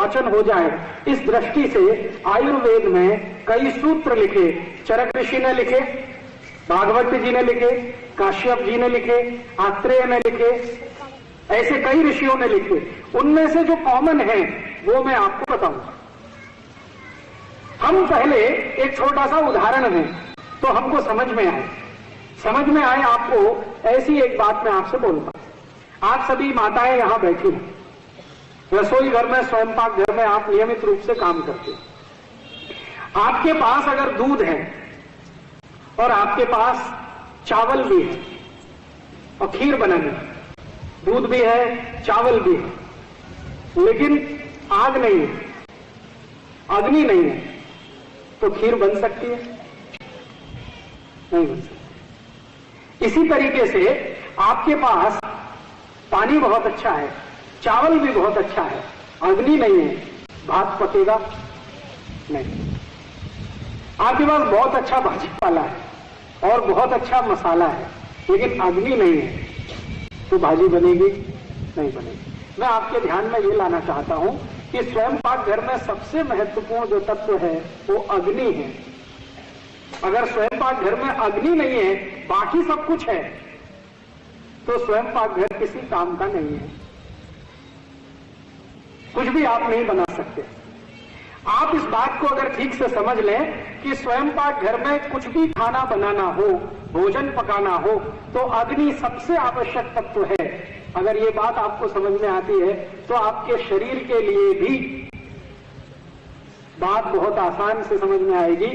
पाचन हो जाए, इस दृष्टि से आयुर्वेद में कई सूत्र लिखे। चरक ऋषि ने लिखे, भागवत जी ने लिखे, काश्यप जी ने लिखे, आत्रेय ने लिखे, ऐसे कई ऋषियों ने लिखे। उनमें से जो कॉमन है वो मैं आपको बताऊंगा। हम पहले एक छोटा सा उदाहरण है तो हमको समझ में आए आपको ऐसी एक बात मैं आपसे बोलूंगा। आप सभी माताएं यहां बैठी हैं, रसोई घर में, स्वयंपाक घर में आप नियमित रूप से काम करते हैं। आपके पास अगर दूध है और आपके पास चावल भी है और खीर बनानी है, दूध भी है, चावल भी है, लेकिन आग नहीं है, अग्नि नहीं है, तो खीर बन सकती है? नहीं बन सकती। इसी तरीके से आपके पास पानी बहुत अच्छा है, चावल भी बहुत अच्छा है, अग्नि नहीं है, भात पकेगा नहीं। आपके पास बहुत अच्छा भाजी पाला है और बहुत अच्छा मसाला है, लेकिन अग्नि नहीं है, तो भाजी बनेगी नहीं बनेगी। मैं आपके ध्यान में ये लाना चाहता हूं कि स्वयंपाक घर में सबसे महत्वपूर्ण जो तत्व है वो अग्नि है। अगर स्वयंपाक घर में अग्नि नहीं है, बाकी सब कुछ है, तो स्वयंपाक घर किसी काम का नहीं है, कुछ भी आप नहीं बना सकते। आप इस बात को अगर ठीक से समझ लें कि स्वयंपाक घर में कुछ भी खाना बनाना हो, भोजन पकाना हो, तो अग्नि सबसे आवश्यक तत्व है। अगर ये बात आपको समझ में आती है तो आपके शरीर के लिए भी बात बहुत आसान से समझ में आएगी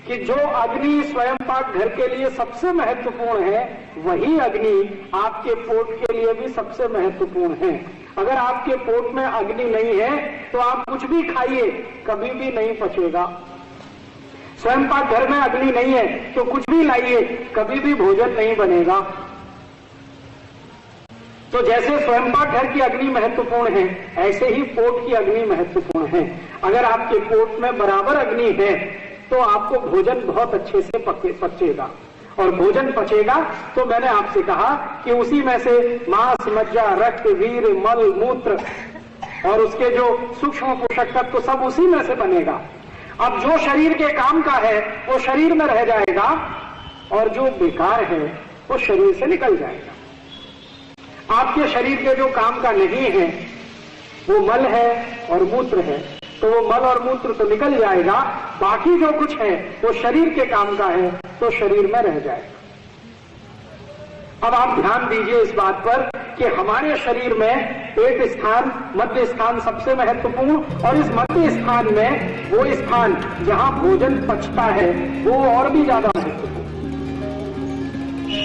कि जो अग्नि स्वयंपाक घर के लिए सबसे महत्वपूर्ण है, वही अग्नि आपके पोट के लिए भी सबसे महत्वपूर्ण है। अगर आपके पोट में अग्नि नहीं है तो आप कुछ भी खाइए, कभी भी नहीं पचेगा। स्वयंपाक घर में अग्नि नहीं है तो कुछ भी लाइए, कभी भी भोजन नहीं बनेगा। तो जैसे स्वयंपाक घर की अग्नि महत्वपूर्ण है, ऐसे ही पोट की अग्नि महत्वपूर्ण है। अगर आपके पोट में बराबर अग्नि है तो आपको भोजन बहुत अच्छे से पचेगा, और भोजन पचेगा तो मैंने आपसे कहा कि उसी में से मांस, मज्जा, रक्त, वीर, मल, मूत्र और उसके जो सूक्ष्म पोषक तत्व तो सब उसी में से बनेगा। अब जो शरीर के काम का है वो शरीर में रह जाएगा और जो बेकार है वो शरीर से निकल जाएगा। आपके शरीर के जो काम का नहीं है वो मल है और मूत्र है, तो वो मल और मूत्र तो निकल जाएगा, बाकी जो कुछ है वो शरीर के काम का है तो शरीर में रह जाएगा। अब आप ध्यान दीजिए इस बात पर कि हमारे शरीर में पेट स्थान, मध्य स्थान सबसे महत्वपूर्ण, और इस मध्य स्थान में वो स्थान जहां भोजन पचता है वो और भी ज्यादा महत्वपूर्ण,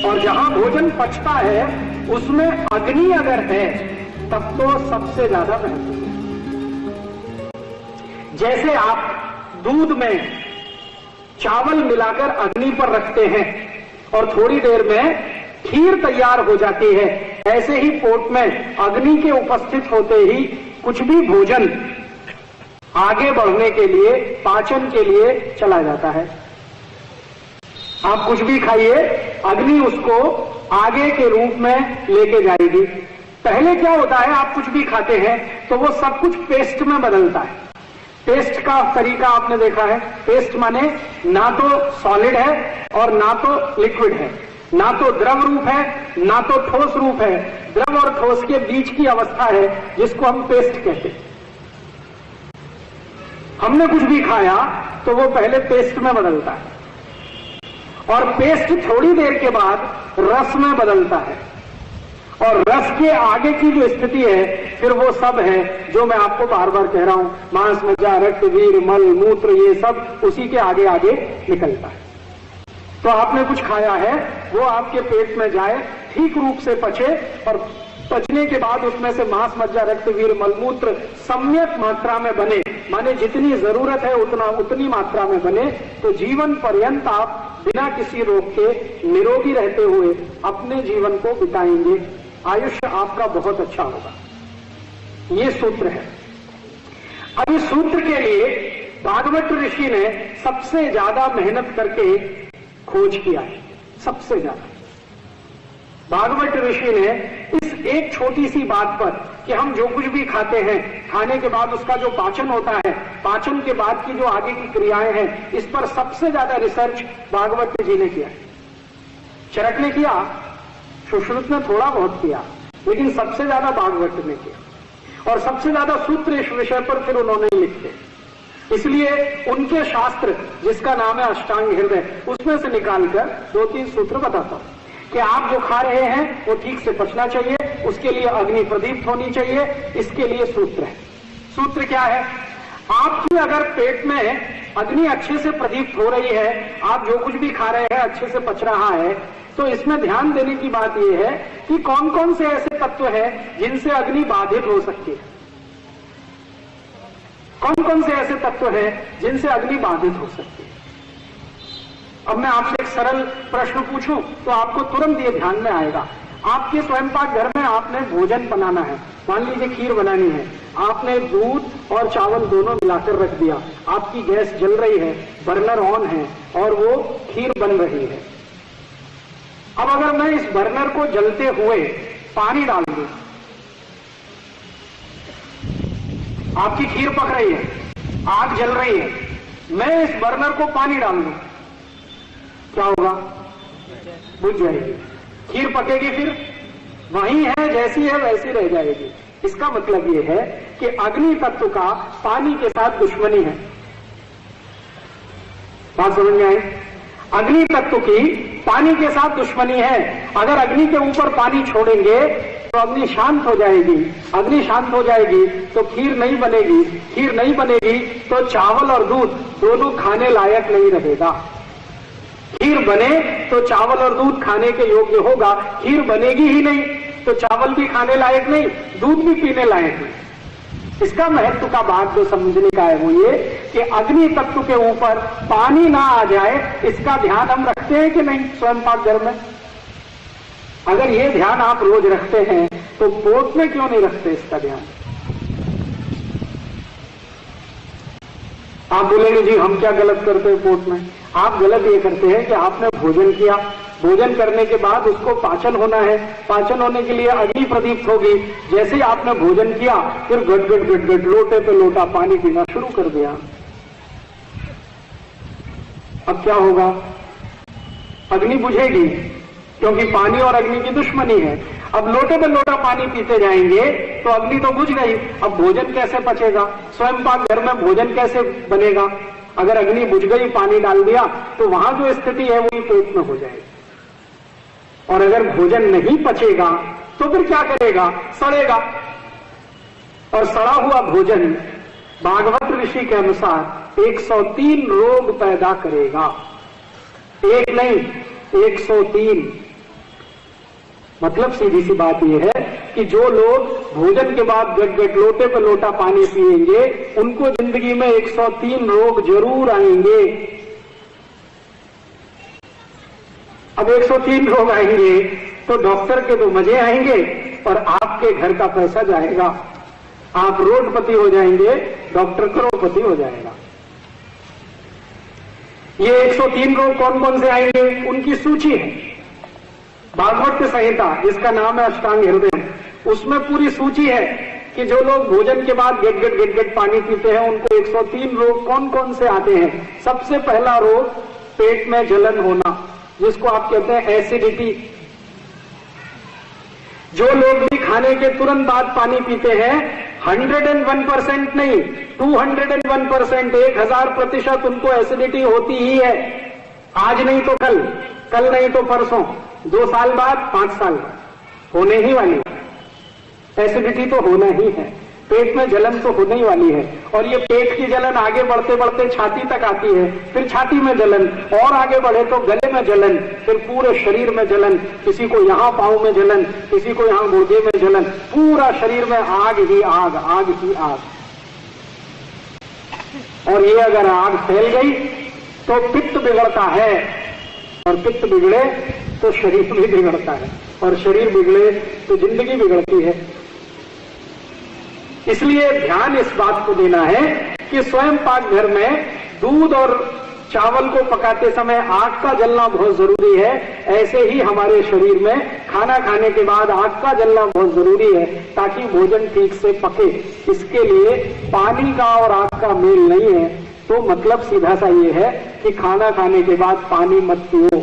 और जहां भोजन पचता है उसमें अग्नि अगर है तब तो सबसे ज्यादा महत्वपूर्ण। जैसे आप दूध में चावल मिलाकर अग्नि पर रखते हैं और थोड़ी देर में खीर तैयार हो जाती है, ऐसे ही पोट में अग्नि के उपस्थित होते ही कुछ भी भोजन आगे बढ़ने के लिए, पाचन के लिए चला जाता है। आप कुछ भी खाइए, अग्नि उसको आगे के रूप में लेके जाएगी। पहले क्या होता है, आप कुछ भी खाते हैं तो वो सब कुछ पेस्ट में बदलता है। पेस्ट का तरीका आपने देखा है। पेस्ट माने ना तो सॉलिड है और ना तो लिक्विड है, ना तो द्रव रूप है ना तो ठोस रूप है। द्रव और ठोस के बीच की अवस्था है जिसको हम पेस्ट कहते हैं। हमने कुछ भी खाया तो वो पहले पेस्ट में बदलता है और पेस्ट थोड़ी देर के बाद रस में बदलता है, और रस के आगे की जो स्थिति है फिर वो सब है जो मैं आपको बार बार कह रहा हूं, मांस, मज्जा, रक्त, वीर, मल, मूत्र, ये सब उसी के आगे आगे निकलता है। तो आपने कुछ खाया है वो आपके पेट में जाए, ठीक रूप से पचे, और पचने के बाद उसमें से मांस, मज्जा, रक्त, वीर, मलमूत्र सम्यक मात्रा में बने, माने जितनी जरूरत है उतनी मात्रा में बने, तो जीवन पर्यंत आप बिना किसी रोग के निरोगी रहते हुए अपने जीवन को बिताएंगे। आयुष्य आपका बहुत अच्छा होगा। ये सूत्र है। अब इस सूत्र के लिए भागवत ऋषि ने सबसे ज्यादा मेहनत करके खोज किया है, सबसे ज्यादा। भागवत ऋषि ने इस एक छोटी सी बात पर कि हम जो कुछ भी खाते हैं, खाने के बाद उसका जो पाचन होता है, पाचन के बाद की जो आगे की क्रियाएं हैं, इस पर सबसे ज्यादा रिसर्च भागवत जी ने किया। चरक ने किया, सुश्रुत ने थोड़ा बहुत किया, लेकिन सबसे ज्यादा भागवत ने किया और सबसे ज्यादा सूत्र इस विषय पर फिर उन्होंने लिखे। इसलिए उनके शास्त्र, जिसका नाम है अष्टांग हृदय, उसमें से निकालकर 2-3 सूत्र बताता हूं कि आप जो खा रहे हैं वो ठीक से पचना चाहिए, उसके लिए अग्नि प्रदीप्त होनी चाहिए। इसके लिए सूत्र है। सूत्र क्या है? आपकी अगर पेट में अग्नि अच्छे से प्रदीप्त हो रही है, आप जो कुछ भी खा रहे हैं अच्छे से पच रहा है, तो इसमें ध्यान देने की बात यह है कि कौन कौन से ऐसे तत्व हैं जिनसे अग्नि बाधित हो सकती है। कौन कौन से ऐसे तत्व हैं जिनसे अग्नि बाधित हो सकती है। अब मैं आपसे एक सरल प्रश्न पूछूं तो आपको तुरंत ये ध्यान में आएगा। आपके स्वयंपाक घर में आपने भोजन बनाना है, मान लीजिए खीर बनानी है, आपने दूध और चावल दोनों मिलाकर रख दिया, आपकी गैस जल रही है, बर्नर ऑन है और वो खीर बन रही है। अब अगर मैं इस बर्नर को जलते हुए पानी डाल दूं, आपकी खीर पक रही है, आग जल रही है, मैं इस बर्नर को पानी डाल दूं, क्या होगा? बुझ जाएगी, खीर पकेगी, फिर वही है, जैसी है वैसी रह जाएगी। इसका मतलब यह है कि अग्नि तत्व का पानी के साथ दुश्मनी है। बात समझ में आई? अग्नि तत्व की पानी के साथ दुश्मनी है। अगर अग्नि के ऊपर पानी छोड़ेंगे तो अग्नि शांत हो जाएगी, अग्नि शांत हो जाएगी तो खीर नहीं बनेगी, खीर नहीं बनेगी तो चावल और दूध दोनों खाने लायक नहीं रहेगा। खीर बने तो चावल और दूध खाने के योग्य होगा, खीर बनेगी ही नहीं तो चावल भी खाने लायक नहीं, दूध भी पीने लायक नहीं। इसका महत्व का बात जो समझने का है वो ये कि अग्नि तत्व के ऊपर पानी ना आ जाए, इसका ध्यान हम रखते हैं कि नहीं स्वयंपाक घर में? अगर ये ध्यान आप रोज रखते हैं तो पोट में क्यों नहीं रखते इसका ध्यान? आप बोलेंगे जी हम क्या गलत करते हैं पोट में? आप गलत ये करते हैं कि आपने भोजन किया, भोजन करने के बाद उसको पाचन होना है, पाचन होने के लिए अग्नि प्रदीप्त होगी। जैसे ही आपने भोजन किया फिर गट गट गट गट लोटे पे लोटा पानी पीना शुरू कर दिया। अब क्या होगा? अग्नि बुझेगी, क्योंकि पानी और अग्नि की दुश्मनी है। अब लोटे पे लोटा पानी पीते जाएंगे तो अग्नि तो बुझ गई, अब भोजन कैसे पचेगा? स्वयंपाक घर में भोजन कैसे बनेगा? अगर अग्नि बुझ गई, पानी डाल दिया तो वहां जो स्थिति है वही पेट में हो जाएगी। और अगर भोजन नहीं पचेगा तो फिर क्या करेगा? सड़ेगा। और सड़ा हुआ भोजन भागवत ऋषि के अनुसार 103 रोग पैदा करेगा। एक नहीं, 103। मतलब सीधी सी बात यह है कि जो लोग भोजन के बाद गट गट लोटे पे लोटा पानी पिएंगे उनको जिंदगी में 103 रोग जरूर आएंगे। अब 103 रोग आएंगे तो डॉक्टर के तो मजे आएंगे और आपके घर का पैसा जाएगा। आप रोडपति हो जाएंगे, डॉक्टर करोड़पति हो जाएगा। ये 103 रोग कौन कौन से आएंगे उनकी सूची है भागवत संहिता, जिसका नाम है अष्टांग हृदय, उसमें पूरी सूची है कि जो लोग भोजन के बाद गट गट गट गट पानी पीते हैं उनको 103 रोग कौन कौन से आते हैं। सबसे पहला रोग पेट में जलन होना, जिसको आप कहते हैं एसिडिटी। जो लोग भी खाने के तुरंत बाद पानी पीते हैं 101% नहीं 201%, 1000% उनको एसिडिटी होती ही है। आज नहीं तो कल, कल नहीं तो परसों, 2 साल बाद, 5 साल बाद होने ही वाली है। एसिडिटी तो होना ही है, पेट में जलन तो होने ही वाली है। और ये पेट की जलन आगे बढ़ते बढ़ते छाती तक आती है, फिर छाती में जलन, और आगे बढ़े तो गले में जलन, फिर पूरे शरीर में जलन, किसी को यहां पांव में जलन, किसी को यहां गुर्दे में जलन, पूरा शरीर में आग ही आग, आग ही आग। और ये अगर आग फैल गई तो पित्त बिगड़ता है, और पित्त बिगड़े तो शरीर भी बिगड़ता है, और शरीर बिगड़े तो जिंदगी बिगड़ती है। इसलिए ध्यान इस बात को देना है कि स्वयंपाक घर में दूध और चावल को पकाते समय आग का जलना बहुत जरूरी है, ऐसे ही हमारे शरीर में खाना खाने के बाद आग का जलना बहुत जरूरी है ताकि भोजन ठीक से पके। इसके लिए पानी का और आग का मेल नहीं है। तो मतलब सीधा सा ये है कि खाना खाने के बाद पानी मत पियो।